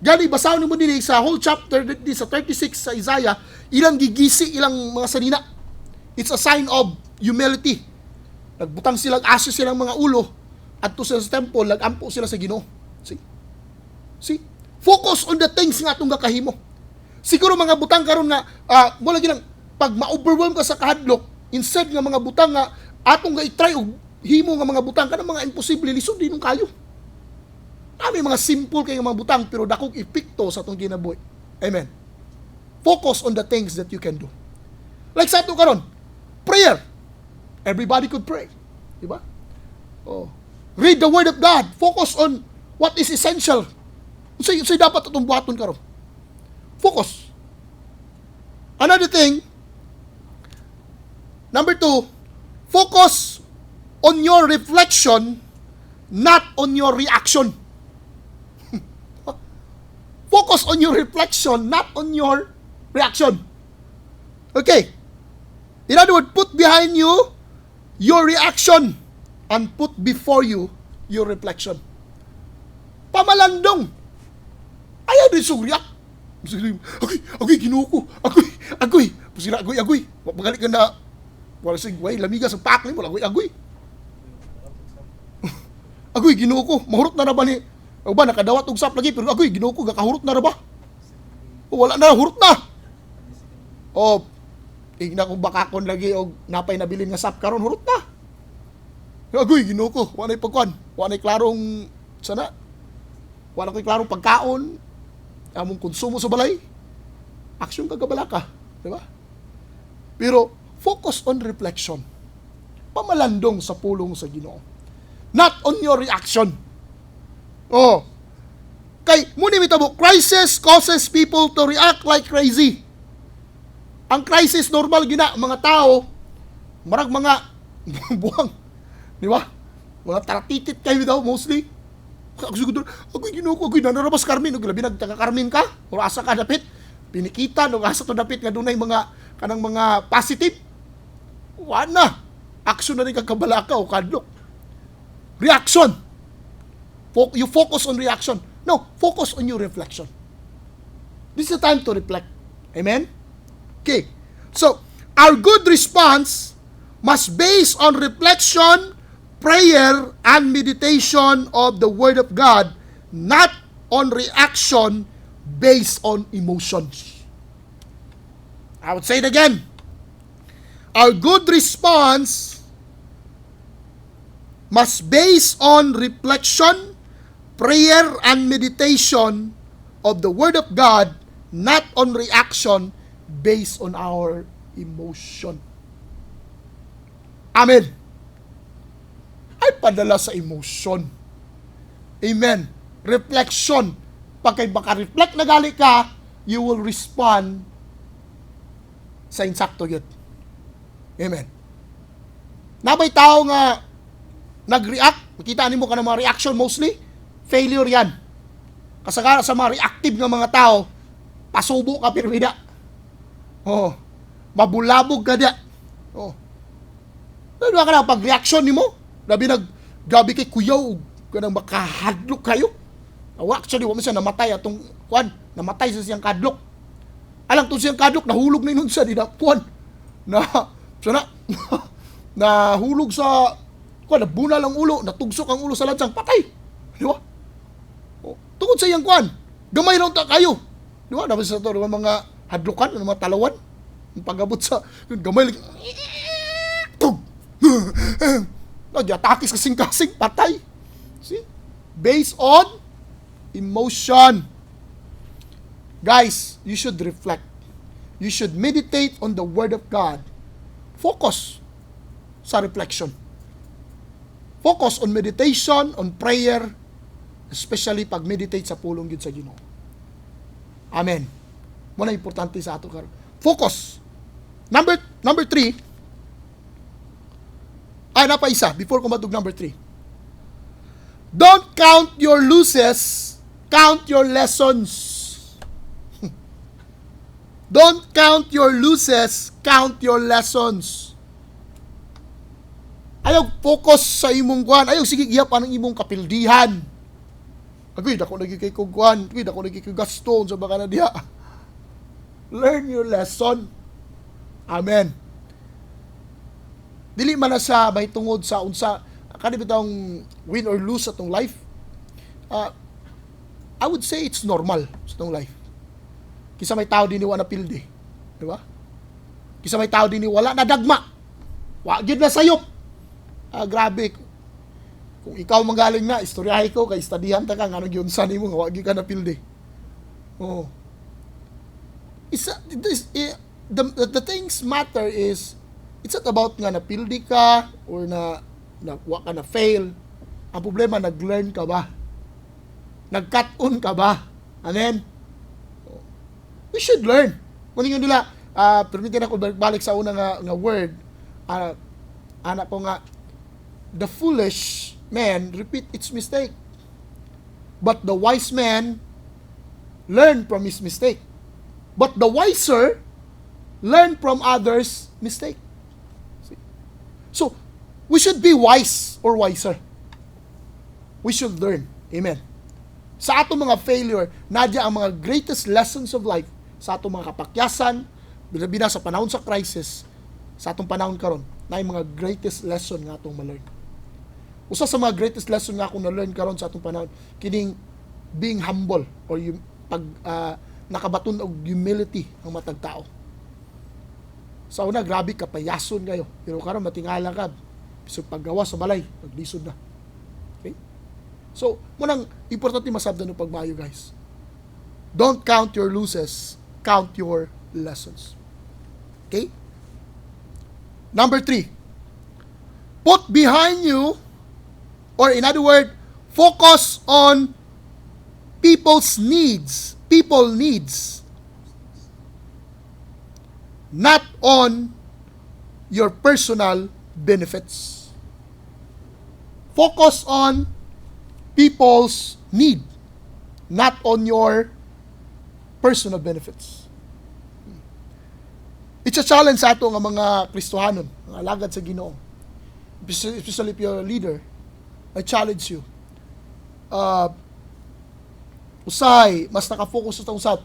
Gani, basahin mo din sa whole chapter, sa 36 sa Isaiah, ilang gigisi, ilang mga sanina. It's a sign of humility. Nagbutang silang aso silang mga ulo, at to sa temple, nagampo sila sa Ginoo. See? Focus on the things nga itong kakahimo. Siguro mga butang karon nga, wala ginang, pag ma-overwhelm ka sa kahadlok, instead nga mga butang nga, atong nga i-try o himo nga mga butang, kanang mga imposible, lisod din kayo. Kami mga simple kayo mga butang, pero dakog epekto sa itong kinabuhi. Amen. Focus on the things that you can do. Like sa ito karon, prayer. Everybody could pray. Diba? Oh. Read the Word of God. Focus on what is essential. Unsay dapat itong buhaton karon. Focus. Another thing, number 2, focus on your reflection, not on your reaction. Focus on your reflection, not on your reaction. Okay. In other words, put behind you your reaction and put before you your reflection. Pamalandong. Ayaw din sugriak. Agoy, Ginoo ko. Agoy. Sila, agoy. Magaling ka na, wala sigway, lamiga sa pak ni mo, agoy. Agoy, Ginoo ko. Mahurot na ba ni, o ba, nakadawat og sap lagi, pero agoy, Ginoo ko, gakahurot na ba? O, wala na, hurot na. O, tignan kong bakakon lagi, o napay nabilin nga sap karon hurot na. Agoy, Ginoo ko, wala pagkuan, wala klarong, sana, wala ko'y klarong pagkaon, among konsumo sa balay, aksyon ka kabalaka, di ba? Pero, focus on reflection. Pamalandong sa pulong sa Ginoo. Not on your reaction. Oh. Kay, muni mitabo, crisis causes people to react like crazy. Ang crisis, normal gina, mga tao, marag mga buwang, di ba? Mga taratitit kayo daw, mostly. Ako'y Ginoo ko, ako'y nanarabas Carmen, labi nagtaga-Carmen ka, o asa ka dapit, pinikitan, o asa to dapit, nga dunay mga, kanang mga positive. Wala. Action na rin kabalaka o kahadlok. Reaction. You focus on reaction. No, focus on your reflection. This is the time to reflect. Amen? Okay. So, our good response must base on reflection, prayer, and meditation of the Word of God, not on reaction based on emotions. I would say it again. Our good response must base on reflection, prayer, and meditation of the Word of God, not on reaction based on our emotion. Amen. Ay padala sa emotion. Amen. Reflection. Pagkay baka-reflect na gali ka, you will respond sa insakto yun. Amen. Nabay tao nga nag-react, makita nimo ka ng mga reaction mostly, failure yan. Kasagara sa mga reactive nga mga tao, pasubo ka pirmida. Oh, mabulabog ka dia. Oh. Ano ka na pag-reaction nimo? Gabi kay kuyaw, kanang makahadlok kayo. Actually, wala siya namatay atong kuan, namatay sa siyang kadlok. Alang to siyang kadlok, nahulog na yun siya, di na kuan. Sana, nahulog sa, kuan, nabuna lang ulo, natugsok ang ulo sa lansang, patay. Di ba? Oh, tungkol sa iyang kuan, gamay lang ta kayo. Di ba? Dapat sa ito, mga hadlokan, mga talawan, yung pag-abot sa, gamay lang, nag-atakis kasing-kasing, patay. See? Based on emotion. Guys, you should reflect. You should meditate on the Word of God. Focus sa reflection. Focus on meditation, on prayer, especially pag meditate sa pulong yun sa Ginoo. Amen. Muna importante sa ato karon. Focus. Number 3. Napa isa, before ko matug number 3. Don't count your losses, count your lessons. Don't count your losses, count your lessons. Ayaw focus sa imong kuan, ayaw sige giyapan ang imong kapildihan. Agoy, dako lagi kay kog kuan, agoy, dako lagi kay gaston sa baka na diha. Learn your lesson. Amen. Dili man na sa may tungod sa unsa kani bitong win or lose sa tong life. I would say it's normal sa tong life. Kisa may tao din ni wala pildi, di ba? Kisa may tao din ni wala na dagma. Wa gyud na sayop. Grabe. Kung ikaw manggaling na, istoryahay ko kay studyhan ta ka ngano gyud sa nimo nga wa gyud ka na pildi. Oh. The things matter is it's not about nga napildi ka or na wa ka na fail. Ang problema, nag-learn ka ba? Nag-cut-on ka ba? Amen? We should learn. Kung yun nila, permitin ako balik sa una nga word, anak ko nga, the foolish man repeat its mistake. But the wise man learn from his mistake. But the wiser learn from others' mistake. So, we should be wise or wiser. We should learn. Amen. Sa atong mga failure, nadya ang mga greatest lessons of life sa atong mga kapakyasan, bina sa panahon sa crisis, sa atong panahon karon, na yung mga greatest lesson nga atong ma-learn. Usa sa mga greatest lesson nga akong na-learn karon sa atong panahon, kining being humble or yung nakabaton og humility ang matag tao. Sa una, grabe kapayason kayo. Pero karon matingala ka, bisag paggawa sa balay, maglisod na. Okay? So, munang importante masabdan ng pagmayo, guys. Don't count your losses, count your lessons. Okay? Number 3, put behind you, or in other words, focus on people's needs. People needs. Not on your personal benefits. Focus on people's need, not on your personal benefits. It's a challenge sa ato nga mga Kristohanon, mga alagad sa Ginoo. Especially if you're a leader, I challenge you. Usay, mas nakafocus sa usab.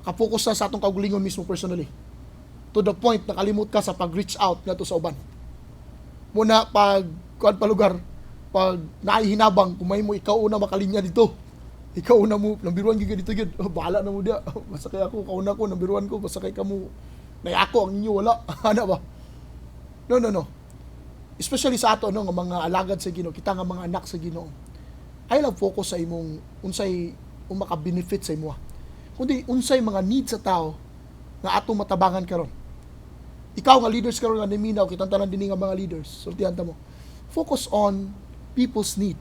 Nakapokus na sa atong kaugalingon mismo personally. To the point, nakalimot ka sa pag-reach out nga to sa uban. Muna, pag kuan pa lugar, pag naihinabang, kumay mo, ikaw una makalinya dito. Ikaw una mo, nambiruan giga dito yun. Bahala na mo dia. Masakay ako, kauna ko, nambiruan ko, masakay ka mo. Nayako, ang inyo, wala. Ano ba? No. Especially sa ato, nga mga alagad sa Ginoo, kita nga mga anak sa Ginoo. Ay lang focus sa imong, unsay, maka-benefit sa imo. Kundi, unsay mga needs sa tao, nga atong matabangan karon. Ikaw nga leaders karon nga niminaw, kitang tanan din nga mga leaders. Sultihan ta mo. Focus on people's need.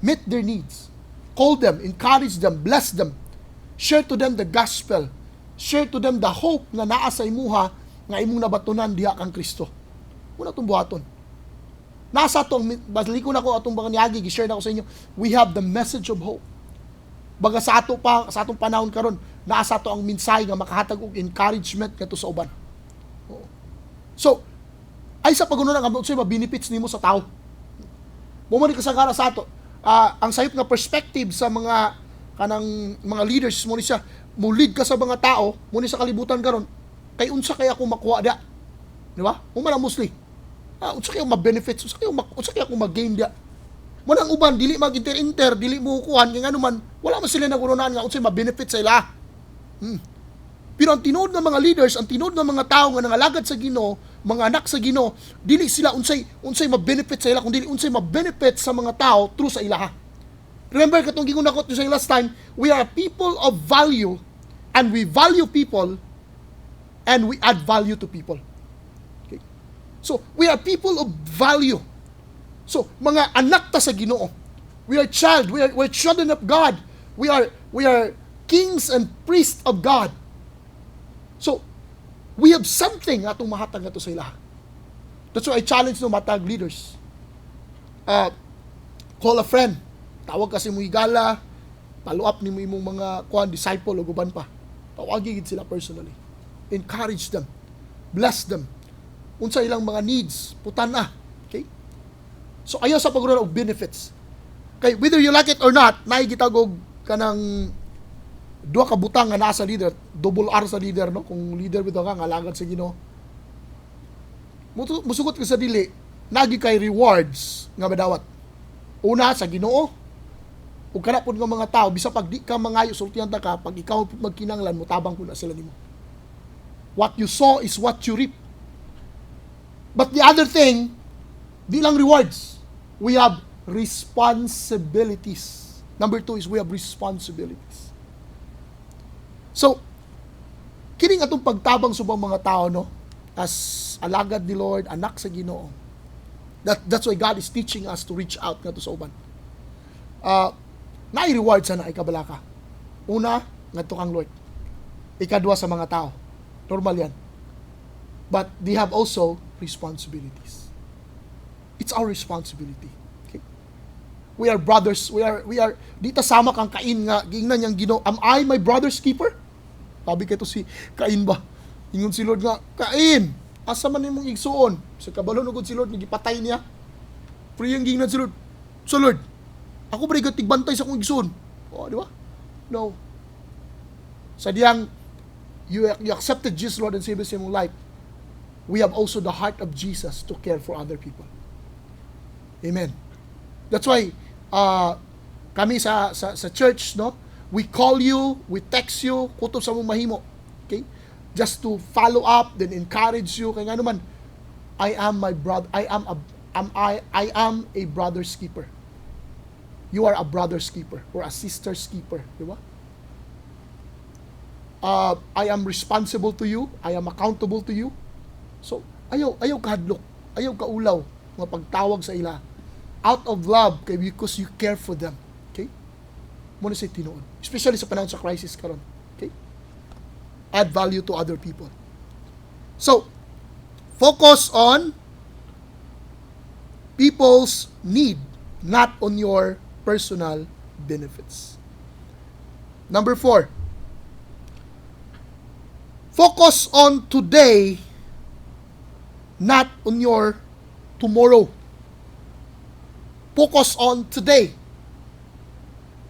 Meet their needs. Call them, encourage them, bless them. Share to them the gospel. Share to them the hope na naa sa imuha nga imong nabatunan diha kang Kristo. Muna itong buhaton. Nasa itong, baliko na ko atong mga niyagi, gi-share na ko sa inyo, we have the message of hope. Baga sa atong panahon karon, nasa to ang mensahe nga makahatag og encouragement kadto sa uban. So, ay sa pagununan nga unsay benefits nimo sa tao. Mo man kasagara sa ato. Ang sayop nga perspective sa mga kanang mga leaders mo ni siya, mo lead ka sa mga tao, mo ni sa kalibutan karon, kay unsa kay ako makuha da. Di ba? Mo man mostly. Unsa kay ma-benefits, unsa kay ako mag-gain da. Mo nang uban dili mag-inter, dili mo kuhan kay ngano man, wala man sila nagurunan nga unsay ma-benefit sa ila. Pero ang tinuod ng mga leaders, ang tinuod ng mga tao nga nangalagad sa Ginoo, mga anak sa Ginoo, dili sila unsay ma-benefit sa ila, kundi unsay ma-benefit sa mga tao through sa ila. Remember katong gingon nako sa last time, we are people of value and we value people and we add value to people. Okay? So, we are people of value. So, mga anak ta sa Ginoo. We are we're children of God. We are kings and priests of God. So, we have something atong mahatag nato sa ilaha. That's why I challenge no matag leaders. Call a friend. Tawag kasi mo igala, follow up ni mo imong mga disciple o guban pa. Tawagin sila personally. Encourage them. Bless them. Unsa ilang mga needs, putan na. Okay? So, ayaw sa pagrunan og benefits. Kay whether you like it or not, naigitagog kanang duha ka butang nga nasa leader, double R sa leader, no? Kung leader bitaw ka, alagad sa Ginoo. Musugot ka sa dili, nagi kay rewards nga madawat. Una sa Ginoo, ug kana pud nga mga tao, bisa pag di ka mangayo sultihan ta ka, pag ikaw magkinanglan mo, tabang pud na sila nimo. What you sow is what you reap. But the other thing, di lang rewards. We have responsibilities. Number 2 is we have responsibilities. So, kining atong pagtabang subang mga tao, no? As alagad ni Lord, anak sa Ginoo. That's why God is teaching us to reach out nga to sa uban. Nai-reward sana ay kabalaka. Una, ngadto kang Lord. Ikadua sa mga tao. Normal yan. But they have also responsibilities. It's our responsibility. Okay? We are brothers. We are dita sama kang Kain nga giingnan yang Ginoo. Am I my brother's keeper? Sabi kay to si Kain ba? Ingon si Lord nga, Kain, asa man nimong igsuon? Sa kabalon ugod si Lord, nagipatay niya. Pero yung giingnan si Lord, so Lord, Ako ba tigbantay sa akong igsoon? Oh, di ba? No. Sa diyang you accepted Jesus Lord and Savior sa imong life, we have also the heart of Jesus to care for other people. Amen. That's why kami sa church, no, we call you, we text you, kutob sa mong mahimo. Okay? Just to follow up, then encourage you. Kaya nga naman, I am a brother's keeper. You are a brother's keeper or a sister's keeper. Di ba? I am responsible to you. I am accountable to you. So, ayaw kahadlok. Ayaw kaulaw. Mga pagtawag sa ila. Out of love, kay because you care for them. Okay? Muna sa tinuod. Especially sa panahon sa crisis karon. Okay? Add value to other people. So, focus on people's need, not on your personal benefits. Number 4, focus on today, not on your tomorrow. Focus on today,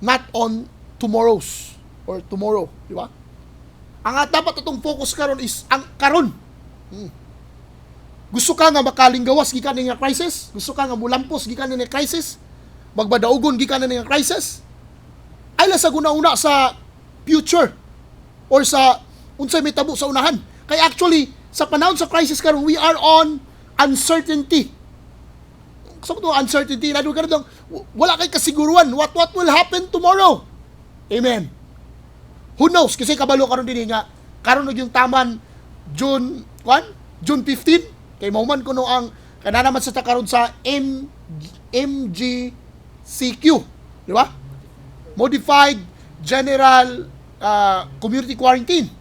not on tomorrow's or tomorrow, di ba? Ang dapat itong focus karon is ang karon. Gusto ka nga makalinggawas gikan nga crisis? Gusto ka nga mulampos gikan nga crisis? Magbadaugon gikan nga crisis? Ay la sa guna-una sa future or sa unsay may tabo sa unahan. Kay actually sa panahon sa crisis karon, we are on uncertainty. Sa so, uncertainty, wala kay kasiguruan what will happen tomorrow. Amen. Who knows? Kasi kabalo karon din nga karon yung taman June 15 kay mauman kuno ang kana naman sa karon sa MGCQ, di ba? Modified General Community Quarantine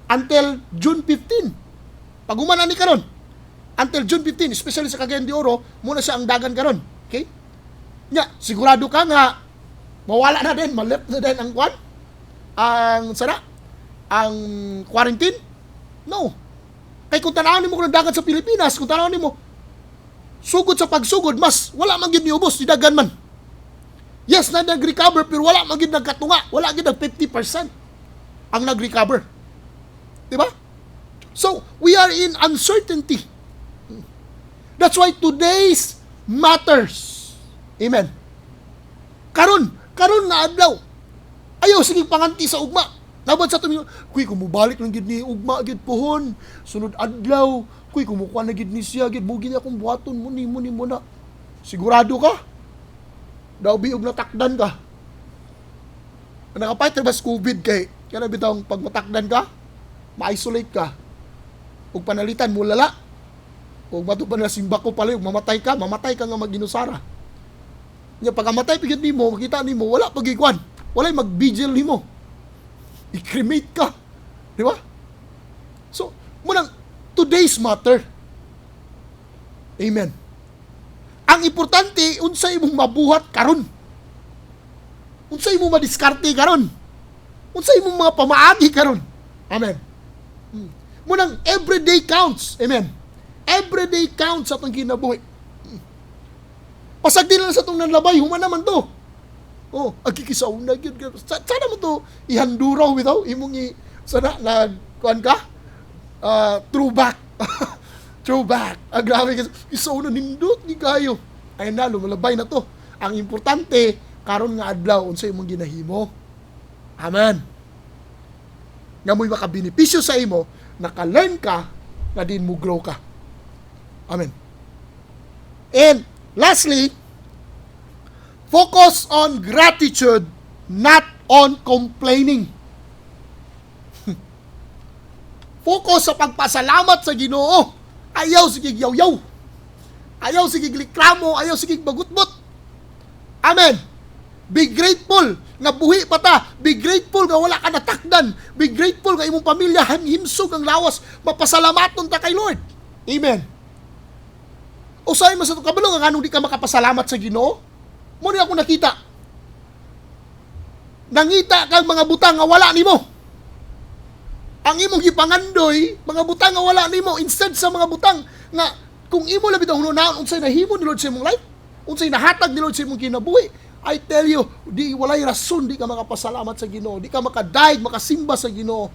until June 15. Pag-uman ni karon until June 15, especially sa Cagayan de Oro, muna siya ang dagan karon. Okay? Nya, sigurado ka nga mawala na din, malip na din ang ang quarantine? No. Kay kung tanawin mo kung dagat sa Pilipinas, kung tanawin mo, sugod sa pagsugod, mas wala man gid niubos, didagan man. Yes, na nag-recover, pero wala man gid nagkatunga, wala gid nag 50% ang nag-recover. Diba? So, we are in uncertainty. That's why today's matters. Amen. Karon na adlaw. Ayaw sige panganti sa ugma. Nabad sa tumingon, kuy kumubalik lang gid ni ugma gid pohon. Sunod adlaw, kuy kumukuha na gid ni siya gid bugi akong buhaton mo na. Sigurado ka? Daw biog na takdan ka. Nakapay trabas COVID kay kana bitong pag matakdan ka, ma-isolate ka. Ug panalitan mo lala. Ug bato pa na simba ko pala, mamatay ka nga maginusara. Nya pagamatay pigit nimo, makita nimo wala pagikuan. Walay mag-vigil nimo. I-cremate ka. Di ba? So, munang today's matter. Amen. Ang importante, unsay imong mabuhat karon. Unsay imong madiskarte karon. Unsay imong mga pamaagi karon. Amen. Munang everyday counts. Amen. Everyday counts sa atong kinabuhi. Pasag din lang sa itong nanlabay, human naman to. Oh, agikisaw na gyud. Sana mo to ihanduraw bitaw imong sana nagkuan ka? Throwback. Throwback. Grabe kasi isaw na nindot ni kayo. Ay na lumalabay na to. Ang importante karon nga adlaw unsay imong ginahimo. Amen. Nga mo'y makabenepisyo sa imo, naka-learn ka, na din mo grow ka. Amen. And lastly, focus on gratitude, not on complaining. Focus sa pagpasalamat sa Ginoo. Ayaw sige yaw-yaw. Ayaw sige likramo, ayaw sige bagutbot. Amen. Be grateful nga buhi pa ta. Be grateful nga wala ka natakdan. Be grateful nga imong pamilya himsog ang lawas. Mapasalamaton ta kay Lord. Amen. Usahay mo sa itong kabalo nga anong di ka makapasalamat sa Ginoo. Muna ako nakita. Nangita kang mga butang nga wala nimo. Ang imong gipangandoy, mga butang nga wala nimo, instead sa mga butang nga kung imo labi daw hunahon unsay nahimo ni Lord sa imong life, unsay nahatag ni Lord sa imong kinabuhi, I tell you, di walay rason di ka makapasalamat sa Ginoo, di ka makadaig, makasimba sa Ginoo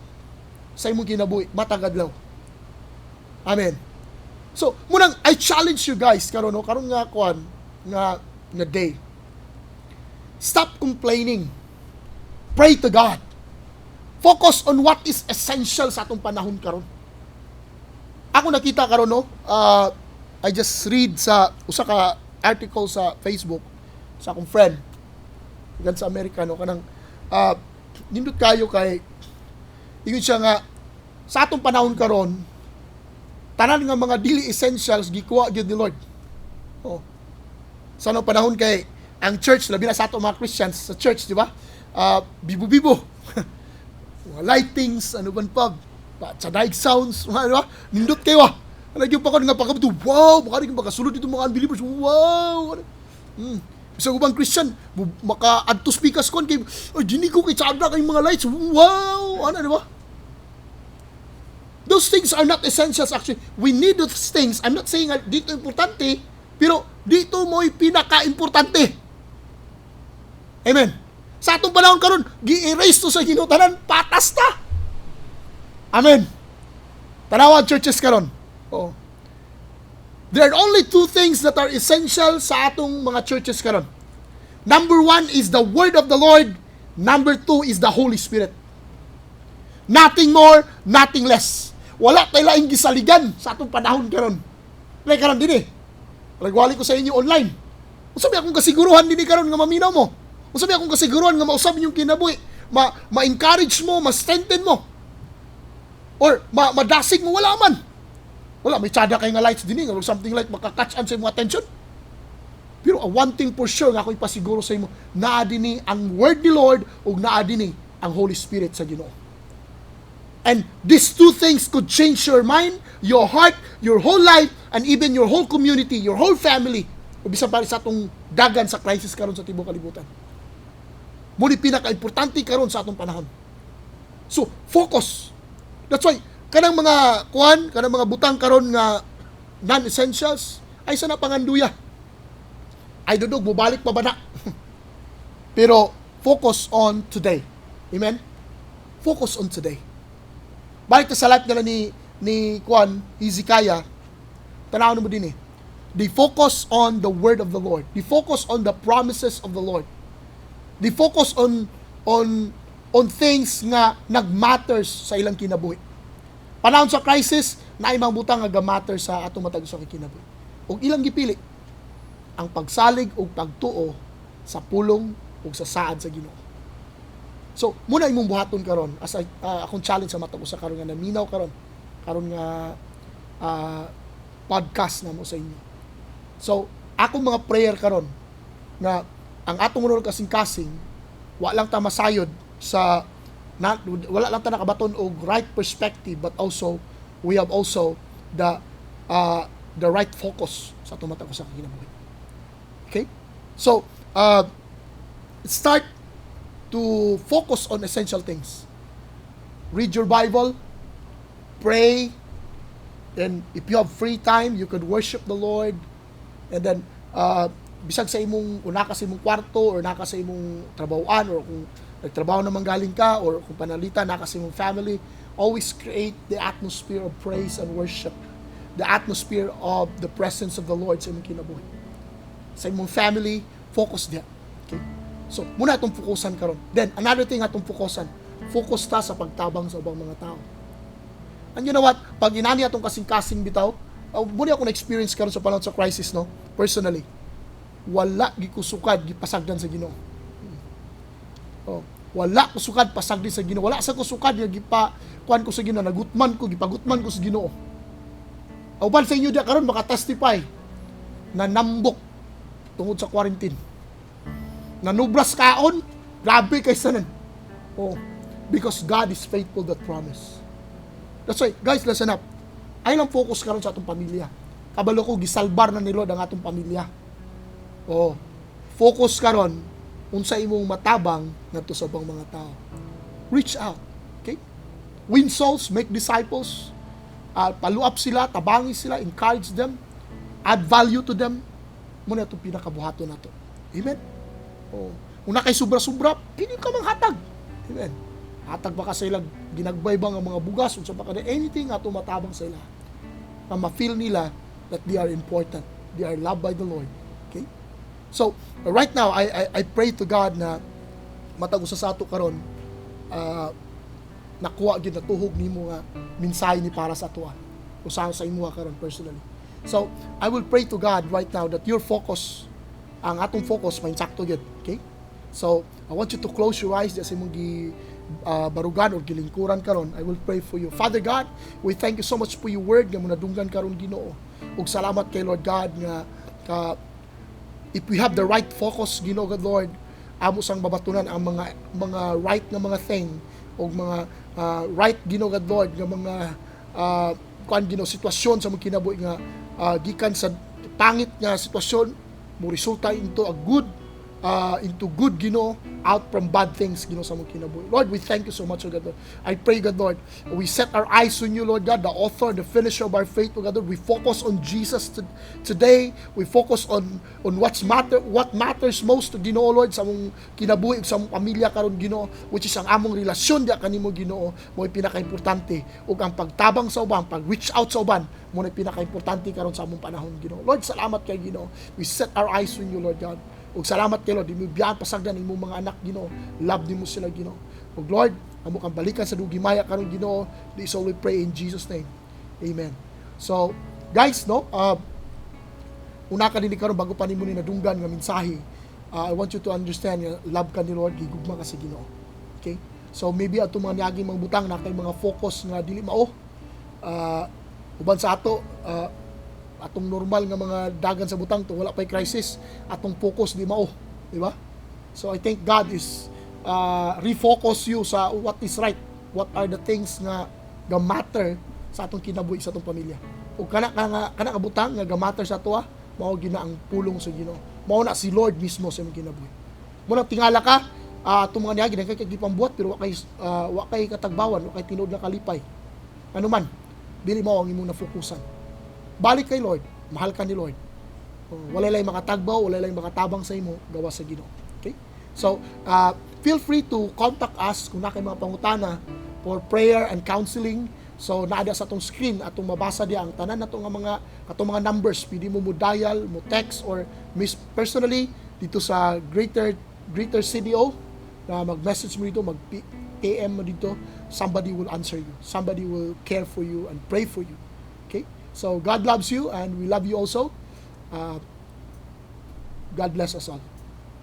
sa imong kinabuhi matag adlaw. Amen. So, munang I challenge you guys karon no, karon nga kuan nga day. Stop complaining. Pray to God. Focus on what is essential sa atong panahon karon. Ako nakita karon no, I just read sa usa ka article sa Facebook sa akong friend gan sa Amerika no, kanang nindot kayo kay ingon siya nga sa atong panahon karon tanan nga mga dili essentials gikuha gyud ni Lord. Oh. Sa anong panahon kay ang church labi na sa ato mga Christians sa church, di ba? Bibo-bibo. Lightings, ano ban pa? Tsadaig sounds, ano ba? Nindot kayo ah. Nagyo pa ko nga pagkabuto. Wow, baka rin makasulod dito mga unbelievers. Wow. Bisa ubang Christian, maka-add to speakers kon kay dini ko kay tsada kay mga lights. Wow, ano di ba? Those things are not essentials actually. We need those things. I'm not saying dito importante, pero dito mo'y pinaka-importante. Amen. Sa atong panahon karon, gi-erase to sa Ginoo tanan, patas ta. Amen. Tanawa churches karon. Oh. There are only two things that are essential sa atong mga churches karon. Number 1 is the word of the Lord. Number 2 is the Holy Spirit. Nothing more, nothing less. Wala tayo laing gisaligan sa atong panahon karon. Like karon din Nagwali ko sa inyo online. Usabi akong kasiguruhan din karon nga maminaw mo. Usabi akong kasiguruhan nga mausab yung kinabuhi. Ma-encourage mo, ma-strengthen mo. Or madasig mo, wala man. Wala, may tsada kayo nga lights din or something like makakatch on sa imong attention. Pero one thing for sure nga ako ipasiguro sa imo, naa dinhi ang word ni Lord ug naa dinhi ang Holy Spirit sa Ginoo. And these two things could change your mind, your heart, your whole life, and even your whole community, your whole family. O bisan pa sa atong dagan sa crisis karon sa tibuok kalibutan. Muni pinaka-importante karon sa atong panahon. So, focus. That's why kanang mga butang karon nga non-essentials ay sana panganduya. Ay dudog mubalik pa ba na? Pero focus on today. Amen. Focus on today. Balik ta sa life nila ni Hezekiah. Tanaw mo din They focus on the word of the Lord. They focus on the promises of the Lord. They focus on things nga nagmatters sa ilang kinabuhi. Panahon sa crisis, na imang butang nga gamatter sa atong matag sa kinabuhi. Ug ilang gipili ang pagsalig ug pagtuo sa pulong ug sa saad sa Ginoo. So, muna imong buhaton karon as akong challenge sa matag usa karon nga naminaw karon nga podcast na mo sa inyo. So, akong mga prayer karon na ang atong unod kasing-kasing wa lang ta masayod sa wala lang ta nakabaton og right perspective, but also we have also the right focus sa atong matag sa kinabuhi. Okay? So, start to focus on essential things. Read your Bible, pray, and if you have free time, you could worship the Lord, and then bisag sa imong una ka sa imong kwarto or naka sa imong trabahoan or kung nagtrabaho naman galing ka or kung panalita naka sa imong family, always create the atmosphere of praise and worship, the atmosphere of the presence of the Lord sa imong kinabuhi. Sa imong family, focus there. Okay? So, muna itong fokusan karon. Then, another thing atong fokusan, focus ta sa pagtabang sa ubang mga tao. And you know what? Pag inani atong kasing-kasing bitaw, muna ako na-experience karon sa panahon sa crisis, no? Personally, wala gikusukad gipasagdan sa Ginoo. Oh, wala ko sukad pasagdi sa Ginoo. Wala sa kusukad nga kuan ko sa Ginoo, gipagutman ko sa Ginoo. Uban sa inyo dia karon maka-testify na nambok tungod sa quarantine. Nanubras kaon, grabe kay sanan. Oh, because God is faithful that promise. That's why, guys, listen up. Ay lang focus karon sa atong pamilya. Kabalo ko gisalbar na ni Lord ang atong pamilya. Oh, focus karon unsa imong matabang ngadto sa ubang mga tao. Reach out, okay? Win souls, make disciples. Paluap sila, tabangi sila, encourage them, add value to them. Muna itong pinakabuhaton nato. Amen? Oh, una kay sobra-sobra, pili ka manghatag. Amen. Hatag ba ka sa ilang ginagbay ba nga mga bugas unsa ba ka anything ato matabang sa ila. Na ma-feel nila that they are important. They are loved by the Lord. Okay? So, right now I pray to God na matag usa sa ato karon nakuha gyud na tuhog nimo nga mensahe ni para sa ato. Usahay sa imo karon personally. So, I will pray to God right now that your focus, ang atong focus, may insakto yun. Okay? So, I want you to close your eyes sa imong barugan o gilingkuran karon. I will pray for you. Father God, we thank you so much for your word nga munadunggan karon Ginoo. Ug salamat kay Lord God nga if we have the right focus Ginoo God Lord, amo sang babatunan ang mga right nga mga thing o mga right Ginoo God Lord nga mga kuan Ginoo sitwasyon sa mong kinabuhi nga gikan sa pangit nga sitwasyon mo resulta into good Ginoo out from bad things Ginoo sa mong kinabuhi. Lord, we thank you so much, O God Lord. I pray, God Lord, we set our eyes on you, Lord God, the author, the finisher of our faith, O God Lord. We focus on Jesus today. We focus on what matters most to Ginoo, Lord, sa mong kinabuhi sa mong pamilya karon Ginoo, which is ang among relasyon diya kanimo Ginoo, mo pinaka-importante ug ang pagtabang sa uban, pag-reach out sa uban, mo na pinaka-importante karon sa among panahon Ginoo. Lord, salamat kay Ginoo. We set our eyes on you, Lord God. Ug salamat kay Lord, di mo biyan pasagdan imong mga anak Ginoo. Love nimo sila Ginoo. Ug Lord, amo kang balikan sa dugimaya karon Ginoo. This all we pray in Jesus name. Amen. So, guys, no, una ka din karon bago pa nimo ni nadunggan nga mensahe. I want you to understand nga love ka ni Lord, gigugma ka sa Ginoo. Okay? So maybe ato mga niaging mga butang na kay mga focus nga dili mao. Uban sa ato atong normal nga mga dagan sa butang to wala pay crisis, atong focus di mao, di ba? So I think God is refocus you sa what is right, what are the things nga matter sa atong kinabuhi sa atong pamilya. Ug kana ka butang nga matter sa ato mao gina ang pulong sa Ginoo. Mao na si Lord mismo sa imong kinabuhi. Mo nang tingala ka atong mga niagi kay gipambuhat pero wa kay katagbawan, wa kay tinuod nga kalipay. Ano man, dili mao ang imong nafokusan. Balik kay Lord, mahal ka ni Lord. Wala lay makatagbaw, wala lay makatabang sa imo gawa sa Ginoo. Okay? So, feel free to contact us kung na kay mga pangutana for prayer and counseling. So, naada sa atong screen atong mabasa diya ang tanan nato nga mga numbers. Pwede mo dial, mo text or personally dito sa greater CdeO na mag-message mo dito, mag-PM mo dito. Somebody will answer you. Somebody will care for you and pray for you. Okay? So, God loves you and we love you also. God bless us all.